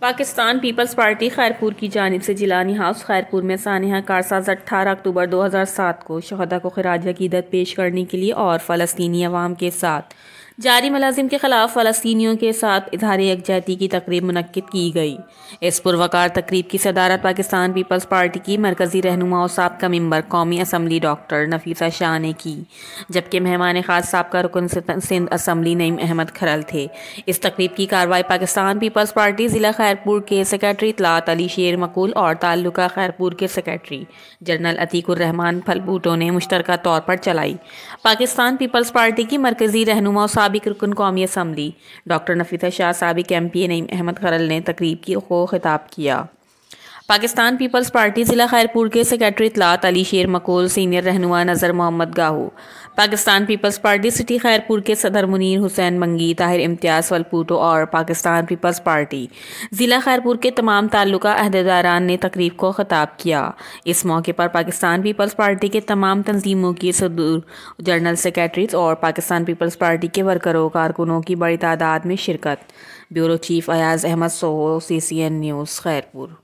Pakistan Peoples party Khairpur की जानिब से जिलानी हाउस खैरपुर में सानिया कारसाज 18 अक्टूबर 2007 को शहदा को खिराज अकीदत पेश करने के लिए और फ़लस्तीनी अवाम के साथ जारी मुलाजिम के खिलाफ फ़लस्तीनियों के साथ इजहार यकजहती की तकरीब मुनक्किद की गई। इस पुरवकार तकरीब की सदारत पाकिस्तान पीपल्स पार्टी की मरकज़ी रहनुमा और साबका मेंबर कौमी असम्बली डॉक्टर नफीसा शाह ने की, जबकि मेहमान खास साबका रुकन सिंध असम्बली नईम अहमद खरल थे। इस तकरीब की कार्रवाई पाकिस्तान पीपल्स पार्टी ज़िला खैरपुर के सेक्रेटरी इत्तलात अली शेर मकूल और ताल्लुका खैरपुर के सेक्रेटरी जनरल अतीकुर रहमान फलबूटो ने मुश्तरका तौर पर चलाई। पाकिस्तान पीपल्स पार्टी की मरकज़ी रहनुमा और साबिक रुकन कौमी असम्बली डॉक्टर नफीसा शाह, साबिक MP नईम अहमद खरल ने तकरीब को खिताब किया। पाकिस्तान पीपल्स पार्टी ज़िला खैरपुर के सेक्रेटरी इत्तलात अली शेर मकूल, सीनियर रहनुमा Nazar Mohammad Gahu, Pakistan Peoples Party city Khairpur के सदर मुनीर हुसैन मंगी, ताहिर इम्तियाज़ फलबूटो और पाकिस्तान पीपल्स पार्टी ज़िला खैरपुर के तमाम ताल्लुका अहदेदारान ने तकरीब को खिताब किया। इस मौके पर पाकिस्तान पीपल्स पार्टी के तमाम तंजीमों की सदर जनरल सेक्रेटरीज और पाकिस्तान पीपल्स पार्टी के वर्करों कारकुनों की बड़ी तादाद में शिरकत। Bureau chief Ayaz Ahmed Soho, CCN news Khairpur.